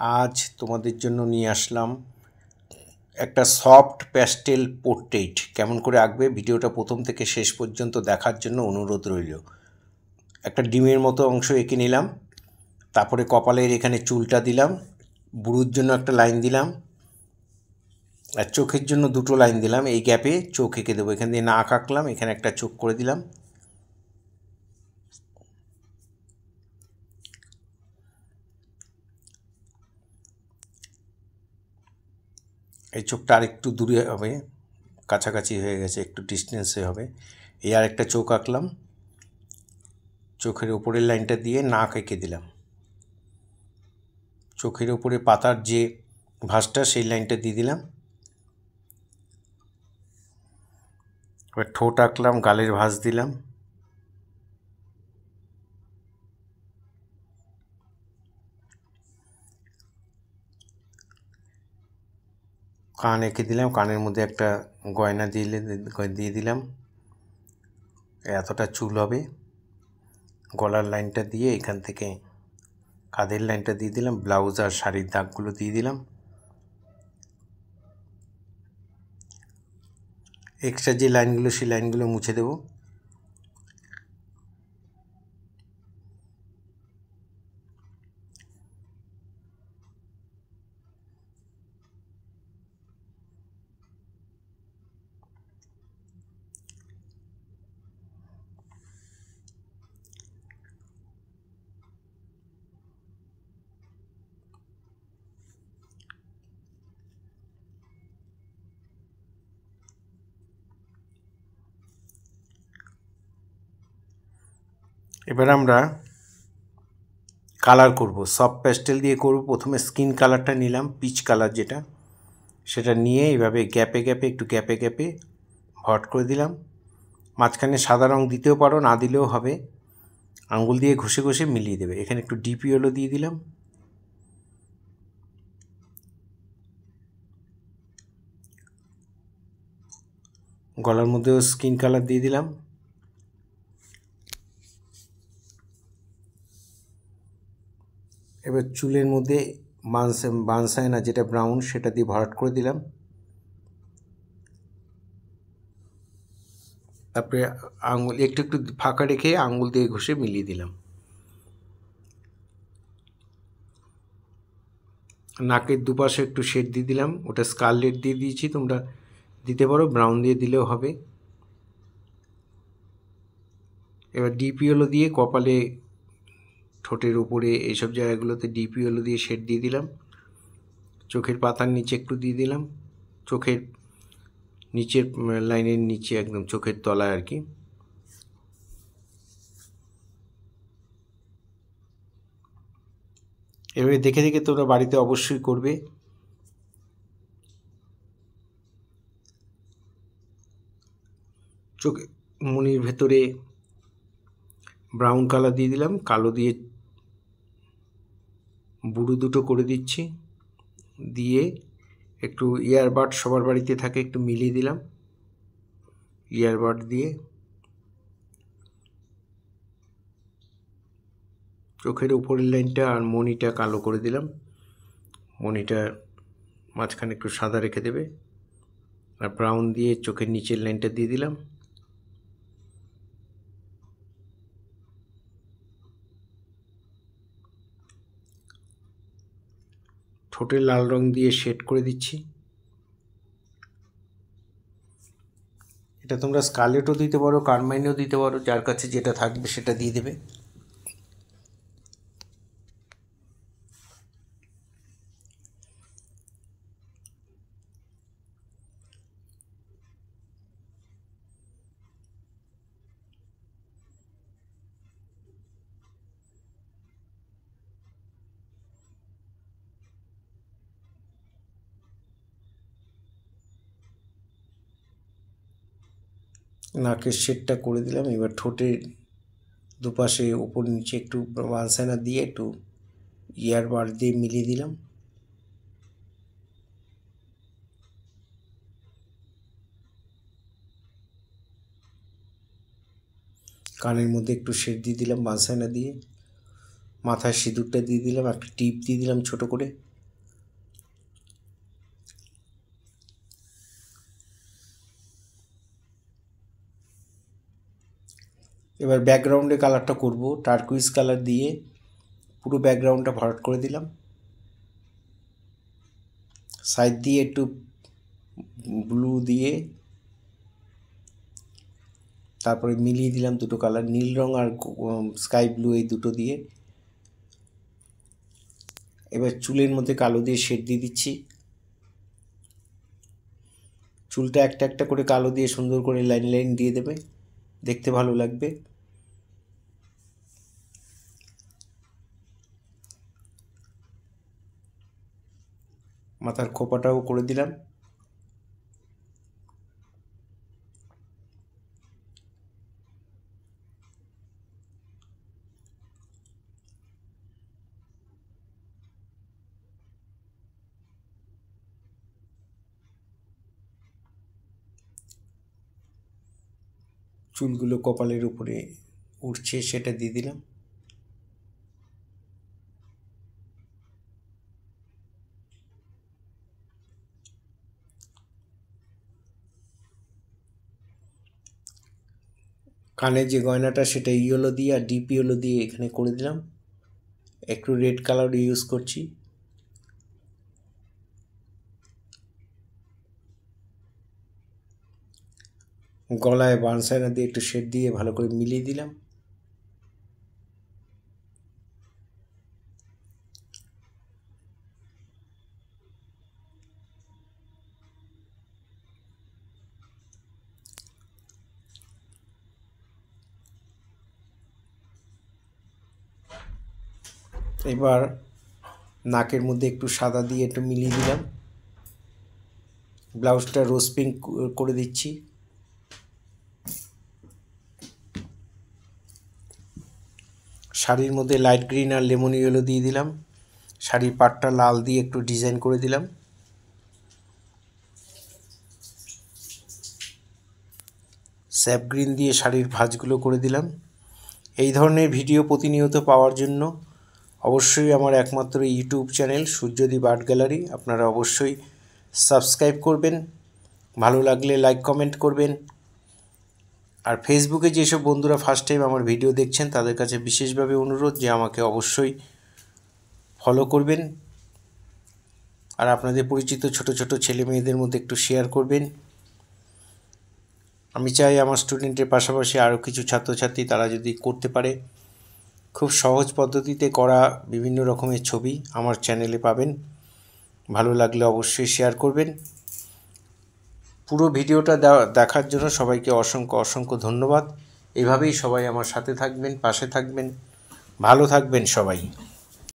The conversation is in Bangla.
আজ তোমাদের জন্য নিয়ে আসলাম একটা সফট প্যাস্টেল পোর্ট্রেট। কেমন করে আঁকবে ভিডিওটা প্রথম থেকে শেষ পর্যন্ত দেখার জন্য অনুরোধ রইল। একটা ডিমের মতো অংশ এঁকে নিলাম, তারপরে কপালের এখানে চুলটা দিলাম, বুড়োর জন্য একটা লাইন দিলাম, আর চোখের জন্য দুটো লাইন দিলাম। এই গ্যাপে চোখ এঁকে দেবো। এখান দিয়ে নাক আঁকলাম, এখানে একটা চোখ করে দিলাম। এই চোখটা আর একটু দূরে হবে, কাছাকাছি হয়ে গেছে, একটু ডিস্টেন্সে হবে। এই আর একটা চোখ আঁকলাম, চোখের ওপরের লাইনটা দিয়ে নাক এঁকে দিলাম। চোখের ওপরে পাতার যে ভাঁজটা সেই লাইনটা দিয়ে দিলাম। এবার ঠোঁট আঁকলাম, গালের ভাঁজ দিলাম। কান এঁকে দিলাম, কানের মধ্যে একটা গয়না দিয়ে দিলাম। এতটা চুল হবে। গলার লাইনটা দিয়ে এখান থেকে কাঁধের লাইনটা দিয়ে দিলাম। ব্লাউজ আর শাড়ির দাগগুলো দিয়ে দিলাম। এক্সট্রা যে লাইনগুলো সেই লাইনগুলো মুছে দেব। এবার আমরা কালার করব, সফট প্যাস্টেল দিয়ে করব। প্রথমে স্কিন কালারটা নিলাম, পিচ কালার যেটা, সেটা নিয়ে এইভাবে গ্যাপে গ্যাপে একটু গ্যাপে গ্যাপে ভট করে দিলাম। মাঝখানে সাদা রং দিতেও পারো, না দিলেও হবে। আঙ্গুল দিয়ে ঘষে ঘষে মিলিয়ে দেবে। এখানে একটু ডিপ ইয়েলো দিয়ে দিলাম। গলার মধ্যেও স্কিন কালার দিয়ে দিলাম। এবার চুলের মধ্যে বানসাইনা যেটা ব্রাউন সেটা দিয়ে ভরাট করে দিলাম। তারপরে আঙুল একটু একটু ফাঁকা রেখে আঙুল দিয়ে ঘষে মিলিয়ে দিলাম। নাকের দুপাশে একটু শেড দিয়ে দিলাম, ওটা স্কারলেট দিয়ে দিয়েছি, তোমরা দিতে পারো, ব্রাউন দিয়ে দিলেও হবে। এবার ডিপ ইয়েলো দিয়ে কপালে, ঠোঁটের উপরে এইসব জায়গাগুলোতে ডিপ ইয়েলো দিয়ে শেড দিয়ে দিলাম। চোখের পাতার নিচে একটু দিয়ে দিলাম, চোখের নিচের লাইনের নিচে একদম চোখের তলায় আর কি। এভাবে দেখে দেখে তোমরা বাড়িতে অবশ্যই করবে। চোখে মনির ভেতরে ব্রাউন কালার দিয়ে দিলাম, কালো দিয়ে বুড়ো দুটো করে দিচ্ছি। দিয়ে একটু ইয়ারবাড সবার বাড়িতে থাকে, একটু মিলিয়ে দিলাম ইয়ারবাড দিয়ে। চোখের উপরের লাইনটা আর মনিটা কালো করে দিলাম। মনিটা মাঝখানে একটু সাদা রেখে দেবে। আর ব্রাউন দিয়ে চোখের নিচের লাইনটা দিয়ে দিলাম। ঠোঁটে লাল রং দিয়ে শেড করে দিচ্ছি। এটা তোমরা স্কারলেটও দিতে পারো, কারমাইনও দিতে পারো, যার কাছে যেটা থাকবে সেটা দিয়ে দেবে। নাকের শেডটা করে দিলাম। এবার ঠোঁটের দুপাশে উপর নিচে একটু বানসাইনা দিয়ে একটু ইয়ারবাড দিয়ে মিলিয়ে দিলাম। কানের মধ্যে একটু শেড দিয়ে দিলাম বানসাইনা দিয়ে। মাথায় সিঁদুরটা দিয়ে দিলাম, একটা টিপ দিয়ে দিলাম ছোট করে। এবার ব্যাকগ্রাউন্ডে কালারটা করব টার্কুইজ কালার দিয়ে, পুরো ব্যাকগ্রাউন্ডটা ভরাট করে দিলাম। সাইড দিয়ে একটু ব্লু দিয়ে তারপরে মিলিয়ে দিলাম দুটো কালার, নীল রং আর স্কাই ব্লু, এই দুটো দিয়ে। এবার চুলের মধ্যে কালো দিয়ে শেড দিয়ে দিচ্ছি। চুলটা একটা একটা করে কালো দিয়ে সুন্দর করে লাইন লাইন দিয়ে দেবে, দেখতে ভালো লাগবে। মাথার খোপাটাও করে দিলাম। চুলগুলো কপালের উপরে উঠছে সেটা দিয়ে দিলাম। কানে যে গয়নাটা সেটা ইয়েলো দিয়ে আর ডিপ ইয়েলো দিয়ে এখানে করে দিলাম, একটু রেড কালার ইউজ করছি। গলায় বানসাইনা দিয়ে একটু শেড দিয়ে ভালো করে মিলিয়ে দিলাম। এবার নাকের মধ্যে একটু সাদা দিয়ে একটু মিলিয়ে দিলাম। ব্লাউজটা রোজ পিঙ্ক করে দিচ্ছি। শাড়ির মধ্যে লাইট গ্রিন আর লেমন ইয়েলো দিয়ে দিলাম। শাড়ির পাটটা লাল দিয়ে একটু ডিজাইন করে দিলাম। স্যাপ গ্রিন দিয়ে শাড়ির ভাঁজগুলো করে দিলাম। এই ধরনের ভিডিও প্রতিনিয়ত পাওয়ার জন্য অবশ্যই আমার একমাত্র YouTube channel Suryadip art gallery আপনারা অবশ্যই সাবস্ক্রাইব করবেন, ভালো লাগলে লাইক কমেন্ট করবেন। আর ফেসবুকে যেসব বন্ধুরা ফার্স্ট টাইম আমার ভিডিও দেখছেন তাদের কাছে বিশেষভাবে অনুরোধ যে আমাকে অবশ্যই ফলো করবেন, আর আপনাদের পরিচিত ছোট ছোট ছেলে মেয়েদের মধ্যে একটু শেয়ার করবেন। আমি চাই আমার স্টুডেন্টের পাশাপাশি আরও কিছু ছাত্রছাত্রী তারা যদি করতে পারে। খুব সহজ পদ্ধতিতে করা বিভিন্ন রকমের ছবি আমার চ্যানেলে পাবেন, ভালো লাগলে অবশ্যই শেয়ার করবেন। পুরো ভিডিওটা দেখার জন্য সবাইকে অসংখ্য অসংখ্য ধন্যবাদ। এভাবেই সবাই আমার সাথে থাকবেন, পাশে থাকবেন, ভালো থাকবেন সবাই।